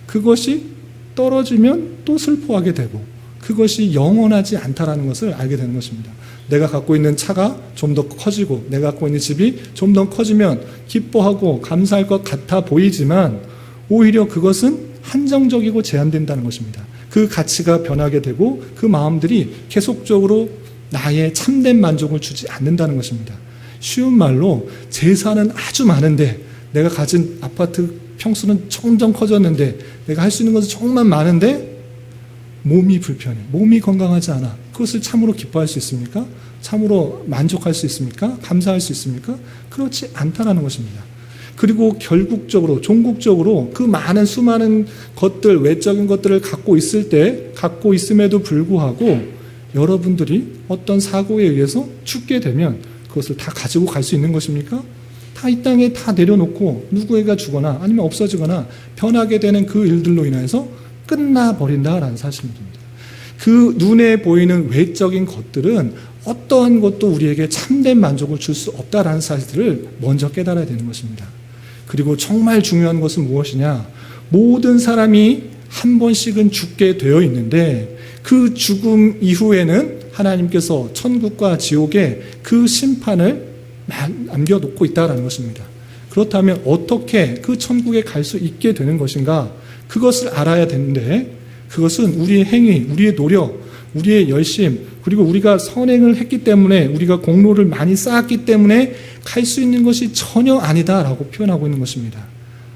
A: 그것이 떨어지면 또 슬퍼하게 되고, 그것이 영원하지 않다라는 것을 알게 되는 것입니다. 내가 갖고 있는 차가 좀 더 커지고 내가 갖고 있는 집이 좀 더 커지면 기뻐하고 감사할 것 같아 보이지만, 오히려 그것은 한정적이고 제한된다는 것입니다. 그 가치가 변하게 되고 그 마음들이 계속적으로 나의 참된 만족을 주지 않는다는 것입니다. 쉬운 말로 재산은 아주 많은데, 내가 가진 아파트 평수는 점점 커졌는데, 내가 할 수 있는 것은 정말 많은데 몸이 불편해, 몸이 건강하지 않아. 그것을 참으로 기뻐할 수 있습니까? 참으로 만족할 수 있습니까? 감사할 수 있습니까? 그렇지 않다라는 것입니다. 그리고 결국적으로 종국적으로 그 많은 수많은 것들, 외적인 것들을 갖고 있음에도 불구하고 여러분들이 어떤 사고에 의해서 죽게 되면 그것을 다 가지고 갈 수 있는 것입니까? 다 이 땅에 다 내려놓고 누구에게 주거나 아니면 없어지거나 변하게 되는 그 일들로 인해서 끝나버린다라는 사실입니다. 그 눈에 보이는 외적인 것들은 어떠한 것도 우리에게 참된 만족을 줄 수 없다라는 사실을 먼저 깨달아야 되는 것입니다. 그리고 정말 중요한 것은 무엇이냐? 모든 사람이 한 번씩은 죽게 되어 있는데 그 죽음 이후에는 하나님께서 천국과 지옥의 그 심판을 남겨놓고 있다는 것입니다. 그렇다면 어떻게 그 천국에 갈 수 있게 되는 것인가? 그것을 알아야 되는데 그것은 우리의 행위, 우리의 노력, 우리의 열심, 그리고 우리가 선행을 했기 때문에 우리가 공로를 많이 쌓았기 때문에 갈 수 있는 것이 전혀 아니다라고 표현하고 있는 것입니다.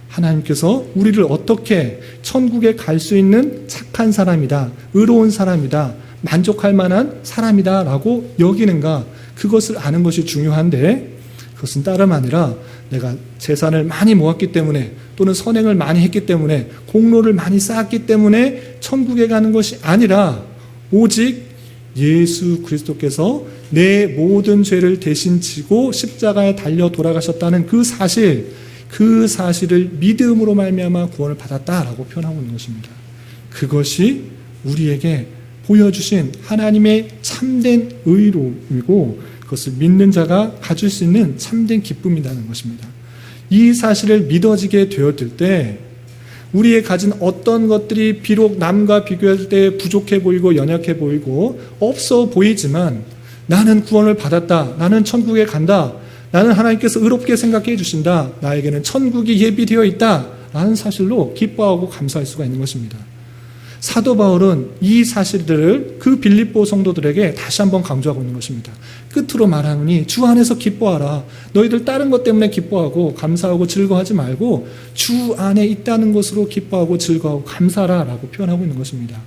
A: 하나님께서 우리를 어떻게 천국에 갈 수 있는 착한 사람이다, 의로운 사람이다, 만족할 만한 사람이다 라고 여기는가, 그것을 아는 것이 중요한데 그것은 다름 아니라 내가 재산을 많이 모았기 때문에 또는 선행을 많이 했기 때문에 공로를 많이 쌓았기 때문에 천국에 가는 것이 아니라 오직 예수 그리스도께서 내 모든 죄를 대신 지고 십자가에 달려 돌아가셨다는 그 사실을 믿음으로 말미암아 구원을 받았다라고 표현하고 있는 것입니다. 그것이 우리에게 보여주신 하나님의 참된 의로움이고 그것을 믿는 자가 가질 수 있는 참된 기쁨이라는 것입니다. 이 사실을 믿어지게 되었을 때 우리의 가진 어떤 것들이 비록 남과 비교할 때 부족해 보이고 연약해 보이고 없어 보이지만 나는 구원을 받았다, 나는 천국에 간다, 나는 하나님께서 의롭게 생각해 주신다, 나에게는 천국이 예비되어 있다 라는 사실로 기뻐하고 감사할 수가 있는 것입니다. 사도 바울은 이 사실들을 그 빌립보 성도들에게 다시 한번 강조하고 있는 것입니다. 끝으로 말하노니 주 안에서 기뻐하라. 너희들 다른 것 때문에 기뻐하고 감사하고 즐거워하지 말고 주 안에 있다는 것으로 기뻐하고 즐거워하고 감사하라 라고 표현하고 있는 것입니다.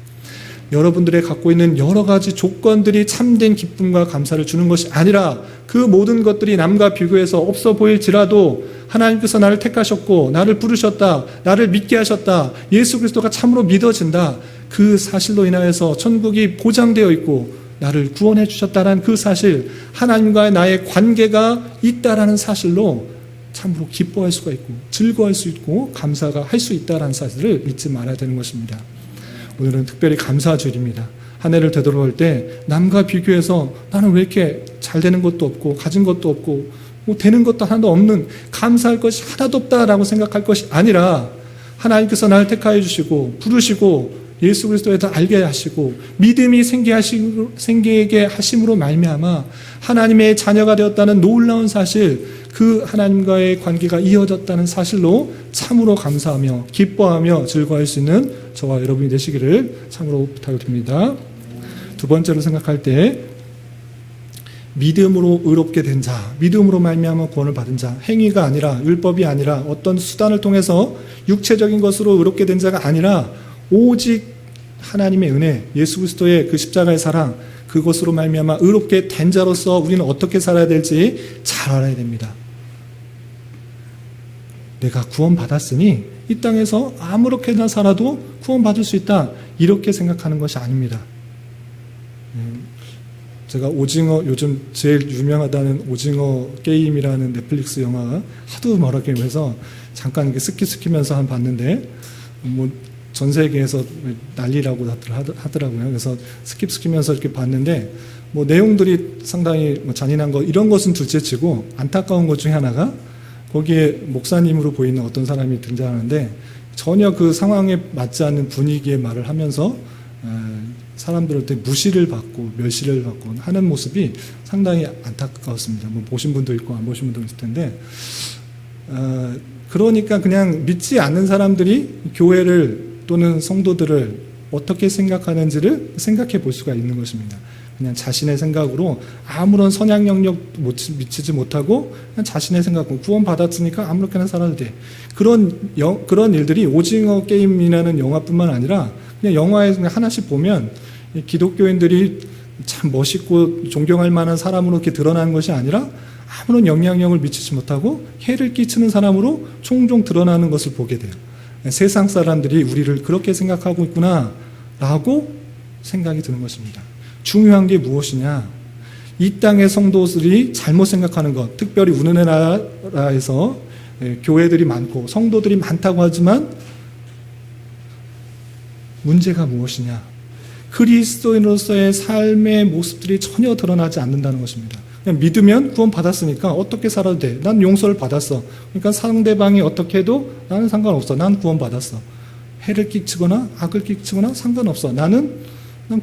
A: 여러분들의 갖고 있는 여러 가지 조건들이 참된 기쁨과 감사를 주는 것이 아니라 그 모든 것들이 남과 비교해서 없어 보일지라도 하나님께서 나를 택하셨고 나를 부르셨다, 나를 믿게 하셨다, 예수 그리스도가 참으로 믿어진다, 그 사실로 인하여서 천국이 보장되어 있고 나를 구원해 주셨다는 그 사실, 하나님과의 나의 관계가 있다라는 사실로 참으로 기뻐할 수가 있고 즐거워할 수 있고 감사가 할 수 있다라는 사실을 잊지 말아야 되는 것입니다. 오늘은 특별히 감사 주일입니다. 한 해를 되돌아볼 때 남과 비교해서 나는 왜 이렇게 잘 되는 것도 없고 가진 것도 없고 뭐 되는 것도 하나도 없는, 감사할 것이 하나도 없다라고 생각할 것이 아니라 하나님께서 나를 택하여 주시고 부르시고 예수 그리스도에 더 알게 하시고 믿음이 생기게 하심으로 말미암아 하나님의 자녀가 되었다는 놀라운 사실, 그 하나님과의 관계가 이어졌다는 사실로 참으로 감사하며 기뻐하며 즐거워할 수 있는 저와 여러분이 되시기를 참으로 부탁을 드립니다. 두 번째로 생각할 때 믿음으로 의롭게 된 자, 믿음으로 말미암아 구원을 받은 자, 행위가 아니라 율법이 아니라 어떤 수단을 통해서 육체적인 것으로 의롭게 된 자가 아니라 오직 하나님의 은혜, 예수 그리스도의 그 십자가의 사랑, 그것으로 말미암아 의롭게 된 자로서 우리는 어떻게 살아야 될지 잘 알아야 됩니다. 내가 구원받았으니 이 땅에서 아무렇게나 살아도 구원받을 수 있다, 이렇게 생각하는 것이 아닙니다. 제가 오징어, 요즘 제일 유명하다는 오징어 게임이라는 넷플릭스 영화가 하도 뭐라고 해서 잠깐 이렇게 스키면서 한 봤는데 뭐 전 세계에서 난리라고 하더라고요. 그래서 스키면서 이렇게 봤는데 뭐 내용들이 상당히 뭐 잔인한 거 이런 것은 둘째치고 안타까운 것 중에 하나가 거기에 목사님으로 보이는 어떤 사람이 등장하는데 전혀 그 상황에 맞지 않는 분위기의 말을 하면서 사람들한테 무시를 받고 멸시를 받고 하는 모습이 상당히 안타까웠습니다. 뭐 보신 분도 있고 안 보신 분도 있을 텐데 그러니까 그냥 믿지 않는 사람들이 교회를 또는 성도들을 어떻게 생각하는지를 생각해 볼 수가 있는 것입니다. 그냥 자신의 생각으로 아무런 선악 영역 미치지 못하고 그냥 자신의 생각으로 구원 받았으니까 아무렇게나 살아도 돼. 그런 일들이 오징어 게임이라는 영화뿐만 아니라 그냥 영화에 하나씩 보면 기독교인들이 참 멋있고 존경할 만한 사람으로 이렇게 드러나는 것이 아니라 아무런 영향력을 미치지 못하고 해를 끼치는 사람으로 종종 드러나는 것을 보게 돼요. 세상 사람들이 우리를 그렇게 생각하고 있구나 라고 생각이 드는 것입니다. 중요한 게 무엇이냐? 이 땅의 성도들이 잘못 생각하는 것, 특별히 우리나라에서 교회들이 많고 성도들이 많다고 하지만 문제가 무엇이냐? 그리스도인으로서의 삶의 모습들이 전혀 드러나지 않는다는 것입니다. 그냥 믿으면 구원 받았으니까 어떻게 살아도 돼. 난 용서를 받았어. 그러니까 상대방이 어떻게 해도 나는 상관없어. 난 구원 받았어. 해를 끼치거나 악을 끼치거나 상관없어. 난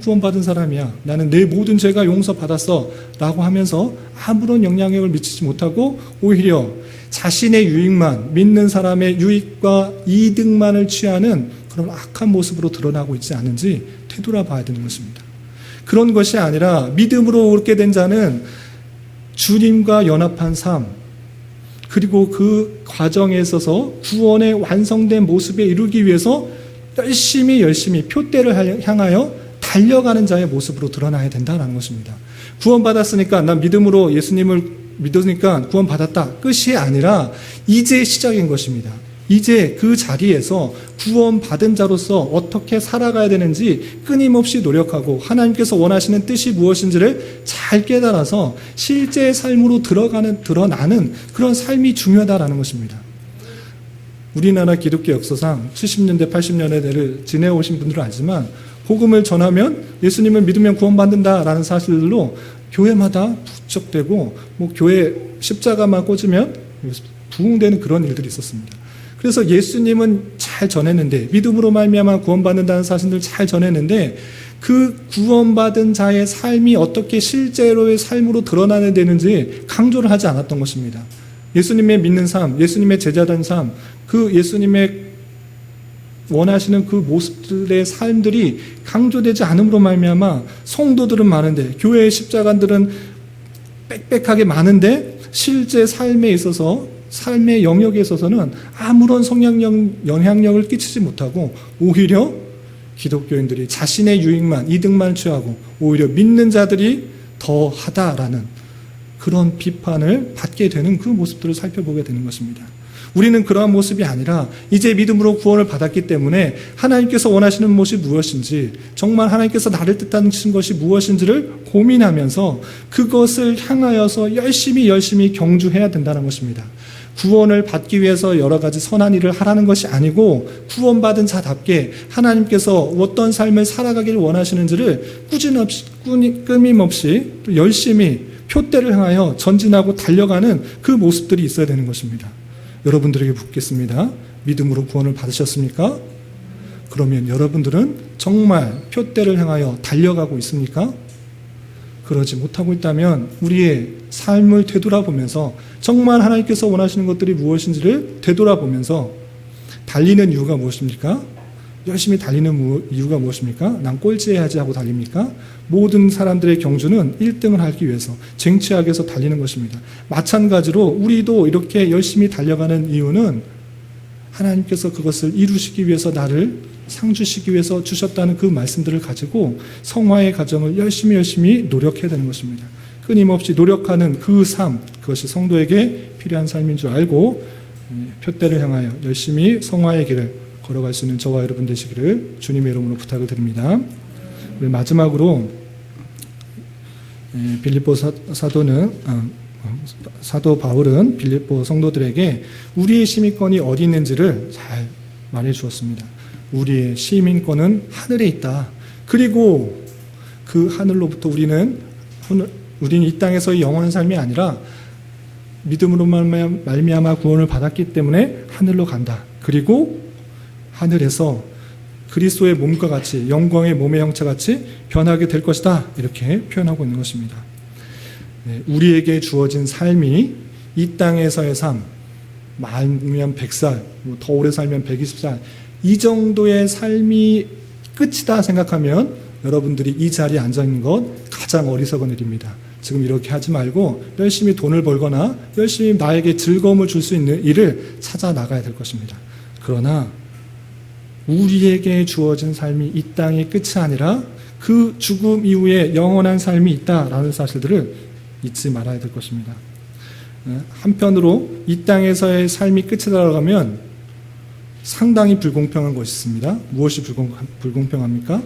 A: 구원받은 사람이야. 나는 내 모든 죄가 용서받았어. 라고 하면서 아무런 영향력을 미치지 못하고 오히려 자신의 유익만, 믿는 사람의 유익과 이득만을 취하는 그런 악한 모습으로 드러나고 있지 않은지 되돌아봐야 되는 것입니다. 그런 것이 아니라 믿음으로 옳게 된 자는 주님과 연합한 삶, 그리고 그 과정에 있어서 구원의 완성된 모습에 이루기 위해서 열심히 표대를 향하여 달려가는 자의 모습으로 드러나야 된다는 것입니다. 구원받았으니까 난 믿음으로 예수님을 믿으니까 구원받았다. 끝이 아니라 이제 시작인 것입니다. 이제 그 자리에서 구원받은 자로서 어떻게 살아가야 되는지 끊임없이 노력하고 하나님께서 원하시는 뜻이 무엇인지를 잘 깨달아서 실제 삶으로 드러나는 그런 삶이 중요하다는 것입니다. 우리나라 기독교 역사상 70년대, 80년대를 지내오신 분들은 알지만 복음을 전하면 예수님을 믿으면 구원받는다라는 사실로 교회마다 북적대고 교회 십자가만 꽂으면 부흥되는 그런 일들이 있었습니다. 그래서 예수님은 잘 전했는데 믿음으로 말미암아 구원받는다는 사실을 잘 전했는데 그 구원받은 자의 삶이 어떻게 실제로의 삶으로 드러나야 되는지 강조를 하지 않았던 것입니다. 예수님의 믿는 삶, 예수님의 제자된 삶, 그 예수님의 원하시는 그 모습들의 삶들이 강조되지 않음으로 말미암아 성도들은 많은데 교회의 십자가들은 빽빽하게 많은데 실제 삶에 있어서 삶의 영역에 있어서는 아무런 영향력을 끼치지 못하고 오히려 기독교인들이 자신의 유익만, 이득만 취하고 오히려 믿는 자들이 더 하다라는 그런 비판을 받게 되는 그 모습들을 살펴보게 되는 것입니다. 우리는 그러한 모습이 아니라 이제 믿음으로 구원을 받았기 때문에 하나님께서 원하시는 것이 무엇인지, 정말 하나님께서 나를 뜻하신 것이 무엇인지를 고민하면서 그것을 향하여서 열심히 경주해야 된다는 것입니다. 구원을 받기 위해서 여러 가지 선한 일을 하라는 것이 아니고 구원받은 자답게 하나님께서 어떤 삶을 살아가기를 원하시는지를 끊임없이 또 열심히 표대를 향하여 전진하고 달려가는 그 모습들이 있어야 되는 것입니다. 여러분들에게 묻겠습니다. 믿음으로 구원을 받으셨습니까? 그러면 여러분들은 정말 표대를 향하여 달려가고 있습니까? 그러지 못하고 있다면 우리의 삶을 되돌아보면서 정말 하나님께서 원하시는 것들이 무엇인지를 되돌아보면서 달리는 이유가 무엇입니까? 열심히 달리는 이유가 무엇입니까? 난 꼴찌해야지 하고 달립니까? 모든 사람들의 경주는 1등을 하기 위해서 쟁취하기 위해서 달리는 것입니다. 마찬가지로 우리도 이렇게 열심히 달려가는 이유는 하나님께서 그것을 이루시기 위해서 나를 상 주시기 위해서 주셨다는 그 말씀들을 가지고 성화의 과정을 열심히 노력해야 되는 것입니다. 끊임없이 노력하는 그 삶, 그것이 성도에게 필요한 삶인 줄 알고 표대를 향하여 열심히 성화의 길을 걸어갈 수 있는 저와 여러분 되시기를 주님의 이름으로 부탁을 드립니다. 마지막으로 빌립보 사도 바울은 빌립보 성도들에게 우리의 시민권이 어디 있는지를 잘 말해 주었습니다. 우리의 시민권은 하늘에 있다. 그리고 그 하늘로부터 우리는 이 땅에서의 영원한 삶이 아니라 믿음으로 말미암아 구원을 받았기 때문에 하늘로 간다. 그리고 하늘에서 그리스도의 몸과 같이 영광의 몸의 형체같이 변하게 될 것이다. 이렇게 표현하고 있는 것입니다. 우리에게 주어진 삶이 이 땅에서의 삶, 많으면 100살, 더 오래 살면 120살, 이 정도의 삶이 끝이다 생각하면 여러분들이 이 자리에 앉아있는 것 가장 어리석은 일입니다. 지금 이렇게 하지 말고 열심히 돈을 벌거나 열심히 나에게 즐거움을 줄 수 있는 일을 찾아 나가야 될 것입니다. 그러나 우리에게 주어진 삶이 이 땅의 끝이 아니라 그 죽음 이후에 영원한 삶이 있다라는 사실들을 잊지 말아야 될 것입니다. 한편으로 이 땅에서의 삶이 끝에 달아가면 상당히 불공평한 것이 있습니다. 무엇이 불공평합니까?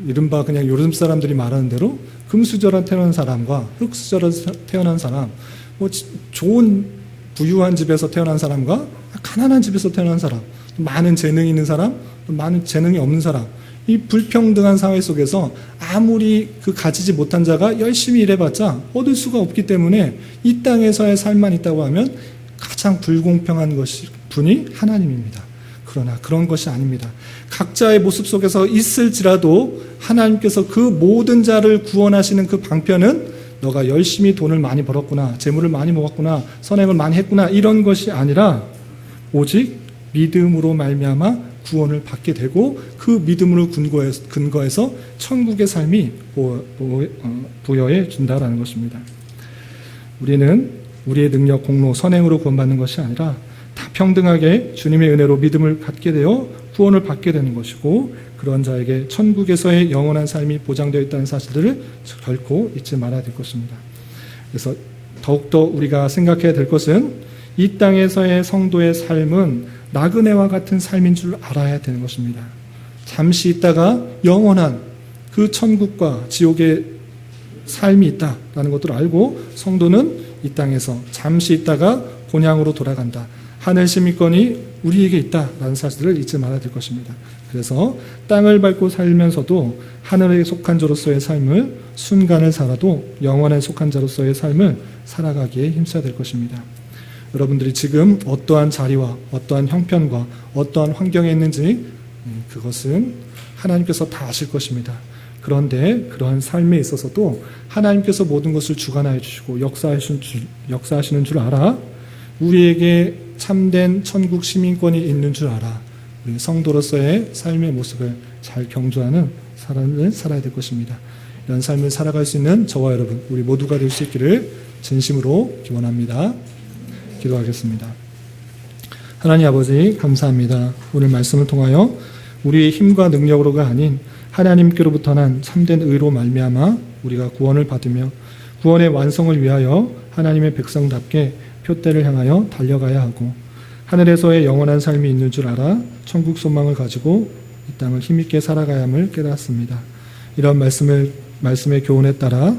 A: 이른바 그냥 요즘 사람들이 말하는 대로 금수저로 태어난 사람과 흙수저로 태어난 사람, 뭐 좋은 부유한 집에서 태어난 사람과 가난한 집에서 태어난 사람, 많은 재능이 있는 사람, 많은 재능이 없는 사람, 이 불평등한 사회 속에서 아무리 그 가지지 못한 자가 열심히 일해봤자 얻을 수가 없기 때문에 이 땅에서의 삶만 있다고 하면 가장 불공평한 분이 하나님입니다. 그러나 그런 것이 아닙니다. 각자의 모습 속에서 있을지라도 하나님께서 그 모든 자를 구원하시는 그 방편은 너가 열심히 돈을 많이 벌었구나, 재물을 많이 모았구나, 선행을 많이 했구나, 이런 것이 아니라 오직 믿음으로 말미암아 구원을 받게 되고 그 믿음으로 근거해서 천국의 삶이 부여해 준다라는 것입니다. 우리는 우리의 능력, 공로, 선행으로 구원받는 것이 아니라 다 평등하게 주님의 은혜로 믿음을 갖게 되어 구원을 받게 되는 것이고, 그런 자에게 천국에서의 영원한 삶이 보장되어 있다는 사실들을 결코 잊지 말아야 될 것입니다. 그래서 더욱더 우리가 생각해야 될 것은 이 땅에서의 성도의 삶은 나그네와 같은 삶인 줄 알아야 되는 것입니다. 잠시 있다가 영원한 그 천국과 지옥의 삶이 있다라는 것들을 알고 성도는 이 땅에서 잠시 있다가 본향으로 돌아간다. 하늘 시민권이 우리에게 있다라는 사실을 잊지 말아야 될 것입니다. 그래서 땅을 밟고 살면서도 하늘에 속한 자로서의 삶을, 순간을 살아도 영원에 속한 자로서의 삶을 살아가기에 힘써야 될 것입니다. 여러분들이 지금 어떠한 자리와 어떠한 형편과 어떠한 환경에 있는지 그것은 하나님께서 다 아실 것입니다. 그런데 그러한 삶에 있어서도 하나님께서 모든 것을 주관하여 주시고 역사하시는 줄 알아 우리에게 참된 천국 시민권이 있는 줄 알아 우리 성도로서의 삶의 모습을 잘 경주하는 삶을 살아야 될 것입니다. 이런 삶을 살아갈 수 있는 저와 여러분, 우리 모두가 될 수 있기를 진심으로 기원합니다. 기도하겠습니다. 하나님 아버지 감사합니다. 오늘 말씀을 통하여 우리의 힘과 능력으로가 아닌 하나님께로부터 난 참된 의로 말미암아 우리가 구원을 받으며 구원의 완성을 위하여 하나님의 백성답게 표대를 향하여 달려가야 하고 하늘에서의 영원한 삶이 있는 줄 알아 천국 소망을 가지고 이 땅을 힘있게 살아가야 함을 깨닫습니다. 이런 말씀의 교훈에 따라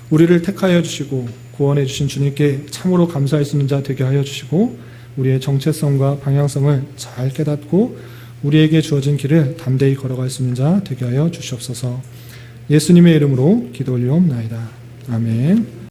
A: 우리를 택하여 주시고 구원해 주신 주님께 참으로 감사할 수 있는 자 되게 하여 주시고 우리의 정체성과 방향성을 잘 깨닫고 우리에게 주어진 길을 담대히 걸어갈 수 있는 자 되게 하여 주시옵소서. 예수님의 이름으로 기도 올리옵나이다. 아멘.